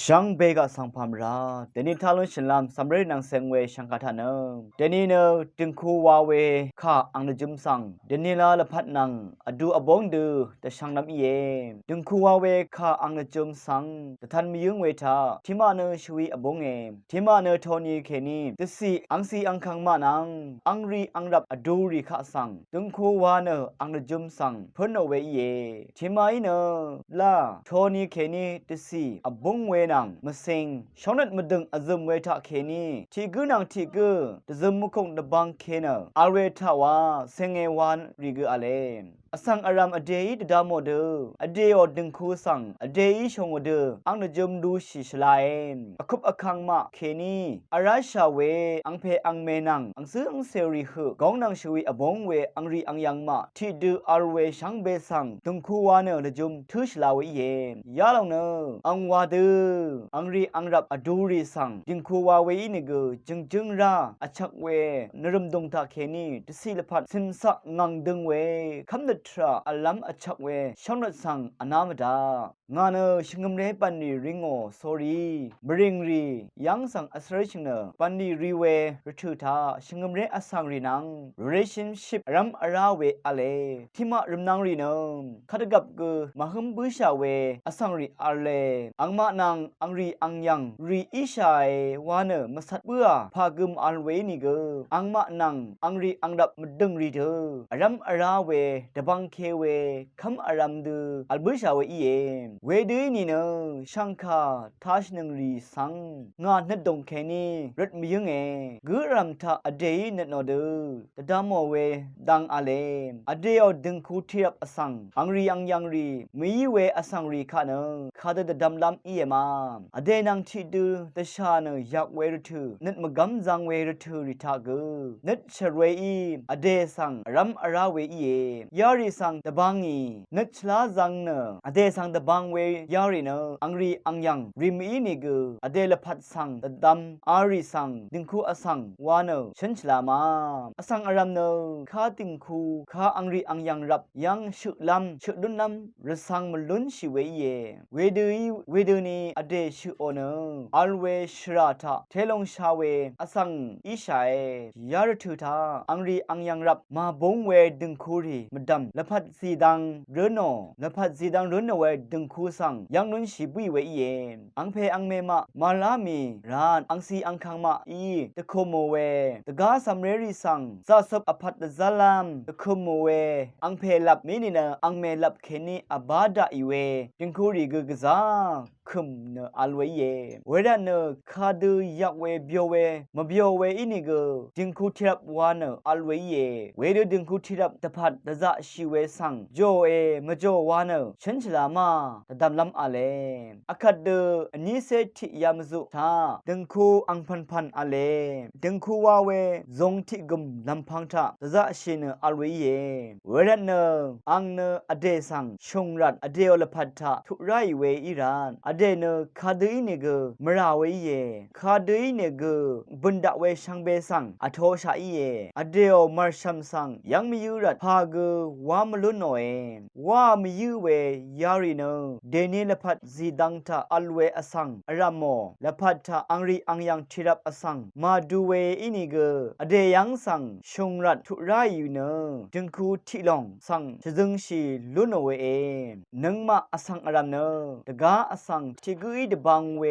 ช่างเบกะสังพามราเดนิทาลุนชินลามสำเร็จนางเซงเวช่างกาทานะเดนิเนจึงคูวาเวข้าอังนจุมสังเดนิลาละพัดนังอดูอบงดูแต่ช่างน้ำเยจึงคูวาเวข้าอังนจุมสังแต่ท่านมียึงเวทาที่มาเนชวีอบงเอที่มาเนโทนีเคนีตสีอังซีอังคังมานังอังรีอังรับอดูรีข้าสังจึงคูวาเนอังนจุมสังเพิ่นเอาเวเยที่มาอิเนลาโทนีเคนีตสีอบงเวนังมาเซ็งช่องนั้นมาดึงอาซึมเวทาเคนีที่กูนังที่กูตะซึมมุคงตะบังเคนะอาเวทาวาเซงเอวานริกูอาเลอสังอารามอเดย์ดามอเดอเดย์อดึงคูสังอเดย์ชงอเดอังนจมดูชิชลายอคุบอคังมาเคนีอาราชาเวอังเพอังเมนังอังซื้ออังเซริฮึกองนังชวีอบงเวอังรีอังยังมาที่ดูอาร์เวชังเบสังดึงคูวาเนอละจุมทุชลาเวเยยาลงเนออังวาดูอังรีอังรับอดูรีสังดึงคูวาเวอินเกจึงราอชักเวนรมดงตาเคนีตสิลพัดสินสะงังดึงเวคำนทราอัลลัมอชักเวช่องนัดสังอนามดางานชงมเรปันนีริงโอสอรีบริงรียังสังอัสเรชเนปันนีรีเวรทุธาชงมเรอสังรีนัง relationship รัมอาราเวอเลที่มาริมนังรีนขัดกับกูมาหึมบุชาเวอสังรีอาเลอังมานังอังรีอังยังรีอิชัยวานมาสัตเบื่อพากุมอัลเวนิกอังมานังอังรีอังดับมดึงรีเธอรัมอาราเวดบังเคเวคำอารัมดูอัลบุชาเวอีเอเวดืนี่เนช่างคาทัชนึงรีสังงานนัดดงแค่นี้รถมียังไงกูรัมทาอเดย์นัดนอดูแต่ดามเวดังอาเลอเดย์ดึงคูเทียบอสังอังรีอังยังรีมีเวอสังรีคาเนคาเดดดัมลัมอีเอมาอเดนังที่ดูแต่ชาเนอยากเวรทูนัดมกำจังเวรทูริทากูนัดเชรเวอีอเดสังรัมอาราเวอีเอยาริสังตะบังอีนัดชลาจังเนอเดสังตะบังเวยาริเนอังรีอังยังริมีนิกูอเดลพัดสังตะดัมอาริสังดิงคูอสังวานฉันชลามาอสังอารัมเนคาติงคูคาอังรีอังยังรับยังชุลัมชุดุนลัมรสังมลุนชิเวเยเวดูนีอเดชุโอเนอัลเวชราทาเทลงชาเวอสังอิชัยยารทุทาอังรีอังยังรับมาบงเวดึงคูรีมดัมละพัดสีดังเรโนละพัดสีดังเรโนเวดึงคูสังยังนุนชิบุยเวเยอังเพอังเมมาลามีรานอังซีอังคังมาอีตะโคโมเวตะกาซัมเรริสังซาซบอภัดตะซาลามตะโคโมเวอังเพลับมินินะอังเมลับเคนีอบาดาอีเวดึงคูรีกึกซาคุมเนอัลเวเยเวดาเนคาดูยักเวเบียวเวมเบียวเวอินิกดึงคูทิรับวานอัลเวเยเวดดึงคูทิรับตะพัดตะซาชิเวสังโจเอมโจวานฉันฉลามาตะดำลำอาเลอคัดเดอันนี้เซติยามซุทาดึงคูอังพันอาเลดึงคูวาเวซงทิกุมลำพังทาตะซาชินอัลเวเยเวดาเนอังเนอเดสังชงรัดอเดอลพัดทาทุไรเวอิรานอเดเนคาดือเนกมราเวเยคาดือเนกบุนดาเวชังเบสังอโทชาอีเยอเดอมาร์ชัมสังยังมียูรัดพากวามลุนโนเอวามียูเวยาริโนเดนีลพัดซีดังทาอัลเวอสังอรามโมลพัดทาอังรีอังยังทิรับอสังมาดูเวอินิกอเดยังสังชงรัดทุไรยูเนจึงคูทิลองสังจึงชีลุนโนเวเอนึงมาอสังอรามเนตกาอสังทิกุยดบังเว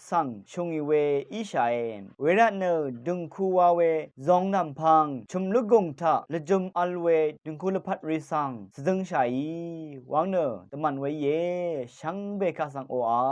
สังชงอีเวอิชายเวระเนดึงคูวาเวซองนำพังชุมลุกงทาละจุมอัลเวดึงคูลพัดริสังจึงชายวังเนตมันเวเยช่างเบคาสังโออา